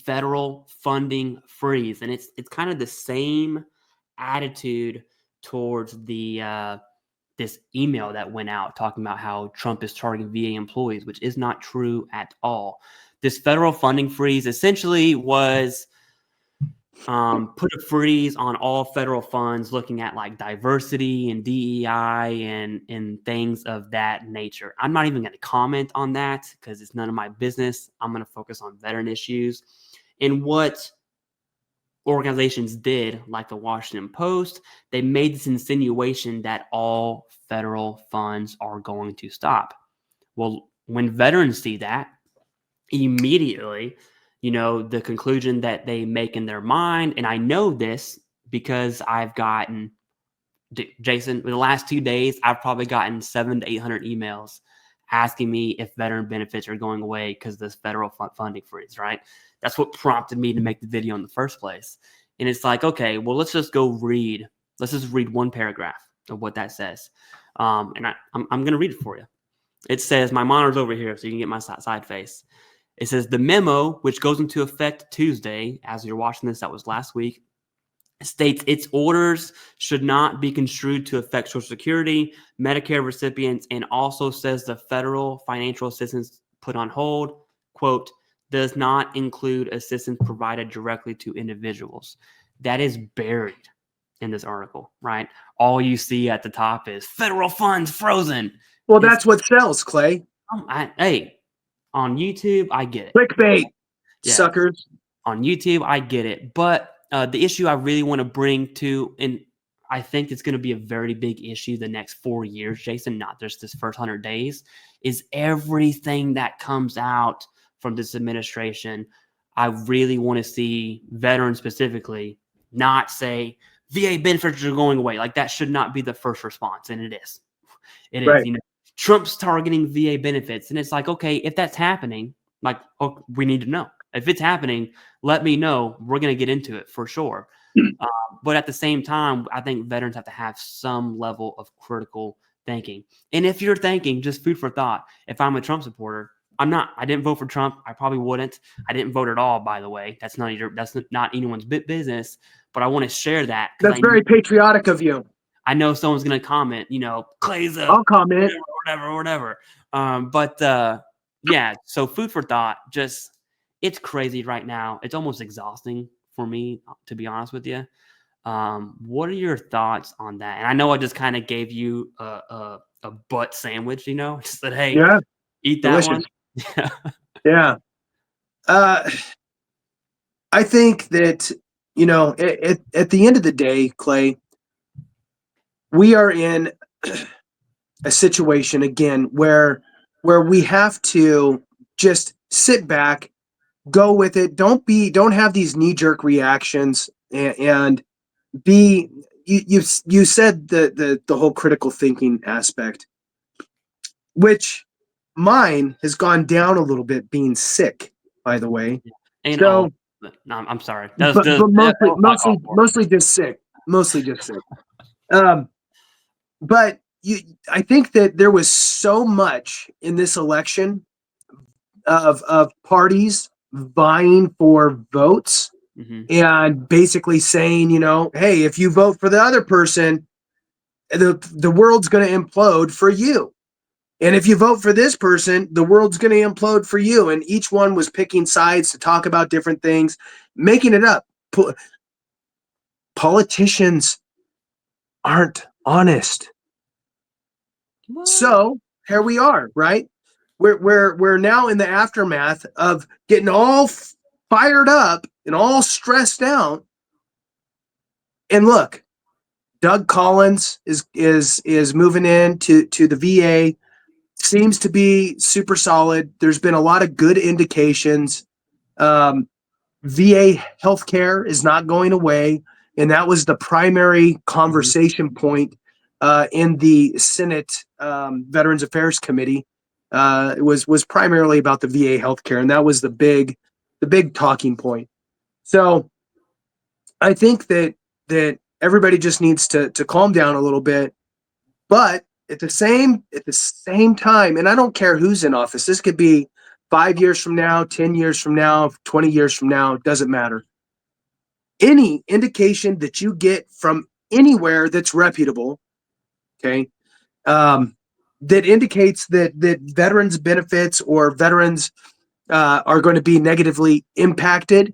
federal funding freeze. And it's kind of the same attitude towards the this email that went out talking about how Trump is targeting VA employees, which is not true at all. This federal funding freeze essentially was put a freeze on all federal funds looking at like diversity and DEI and things of that nature. I'm not even going to comment on that because it's none of my business. I'm going to focus on veteran issues and what organizations did, like the Washington Post. They made this insinuation that all federal funds are going to stop. Well, when veterans see that, immediately, the conclusion that they make in their mind, and I know this because I've gotten, Jason, in the last 2 days, I've probably gotten 700 to 800 emails asking me if veteran benefits are going away because of this federal funding freeze, right? That's what prompted me to make the video in the first place. And it's like, okay, well, let's just read one paragraph of what that says. And I'm going to read it for you. It says, my monitor's over here, so you can get my side face. It says, the memo, which goes into effect Tuesday, as you're watching this, that was last week, states its orders should not be construed to affect Social Security, Medicare recipients, and also says the federal financial assistance put on hold, quote, does not include assistance provided directly to individuals. That is buried in this article, right? All you see at the top is federal funds frozen. Well, that's what sells, Clay. Hey, on YouTube, I get it. Clickbait, suckers. On YouTube, I get it. But the issue I really want to bring to, and I think it's going to be a very big issue the next 4 years, Jason, not just this first 100 days, is everything that comes out from this administration. I really want to see veterans specifically not say VA benefits are going away. Like that should not be the first response, and it is. It is. Right. Trump's targeting VA benefits, and it's like, okay, if that's happening, like, oh, we need to know. If it's happening, let me know. We're going to get into it for sure. But at the same time, I think veterans have to have some level of critical thinking. And if you're thinking, just food for thought, if I'm a Trump supporter, I didn't vote for Trump. I probably wouldn't. I didn't vote at all, by the way. That's not anyone's business. But I want to share that. That's very patriotic of you. I know someone's going to comment, Clay's I'll comment. Whatever. Yeah. So food for thought, it's crazy right now. It's almost exhausting for me, to be honest with you. What are your thoughts on that? And I know I just kind of gave you a butt sandwich, just said, hey, eat that delicious one. Yeah. I think that, at the end of the day, Clay, we are in a situation again where we have to just sit back, go with it. Don't have these knee-jerk reactions and be you said the whole critical thinking aspect, which mine has gone down a little bit being sick, by the way. And so no, I'm sorry. But mostly just sick. Mostly just sick. But I think that there was so much in this election of parties vying for votes and basically saying, hey, if you vote for the other person, the world's going to implode for you. And if you vote for this person, the world's going to implode for you. And each one was picking sides to talk about different things, making it up. Politicians aren't honest. What? So here we are, right? We're now in the aftermath of getting all fired up and all stressed out. And look, Doug Collins is moving in to the VA. Seems to be super solid. There's been a lot of good indications. VA healthcare is not going away, and that was the primary conversation point in the Senate Veterans Affairs Committee. It was primarily about the VA healthcare, and that was the big talking point. So I think that everybody just needs to calm down a little bit, but at the same time, and I don't care who's in office. This could be 5 years from now, 10 years from now, 20 years from now, it doesn't matter. Any indication that you get from anywhere that's reputable, okay, that indicates that veterans benefits or veterans are going to be negatively impacted,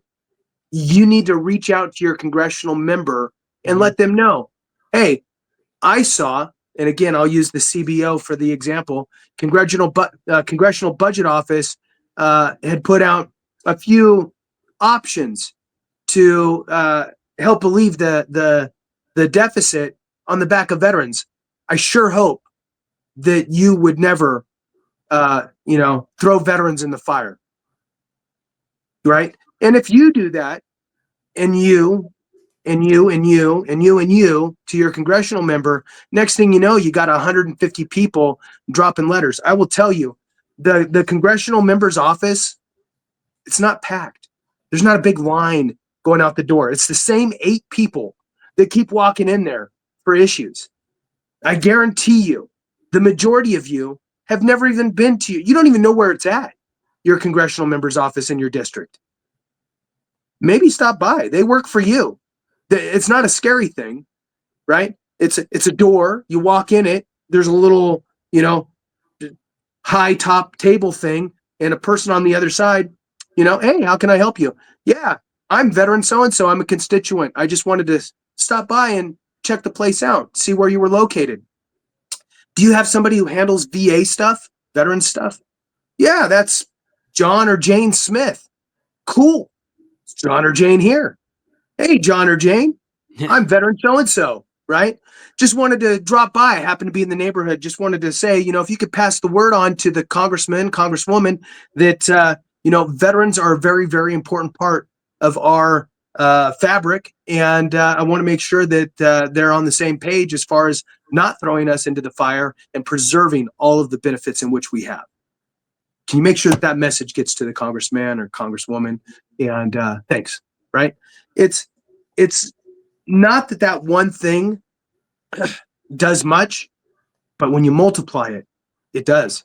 you need to reach out to your congressional member and let them know, hey, I saw, and again, I'll use the CBO for the example, Congressional Budget Office had put out a few options to help relieve the deficit on the back of veterans. I sure hope that you would never, throw veterans in the fire, right? And if you do that, and you to your congressional member, next thing you know, you got 150 people dropping letters. I will tell you, the congressional member's office, it's not packed. There's not a big line going out the door. It's the same 8 people that keep walking in there for issues. I guarantee you, the majority of you have never even been to you don't even know where it's at, your congressional member's office in your district. Maybe stop by. They work for you. It's not a scary thing, right? It's a door. You walk in it. There's a little, high top table thing and a person on the other side, hey, how can I help you? Yeah, I'm veteran so-and-so. I'm a constituent. I just wanted to stop by and check the place out, see where you were located. Do you have somebody who handles VA stuff, veteran stuff? Yeah, that's John or Jane Smith. Cool. It's John or Jane here. Hey, John or Jane, I'm veteran so-and-so, right? Just wanted to drop by. I happen to be in the neighborhood. Just wanted to say, if you could pass the word on to the congressman, congresswoman, that, veterans are a very, very important part of our fabric. And I want to make sure that they're on the same page as far as not throwing us into the fire and preserving all of the benefits in which we have. Can you make sure that message gets to the congressman or congresswoman? And thanks, right? It's not that one thing does much, but when you multiply it, it does.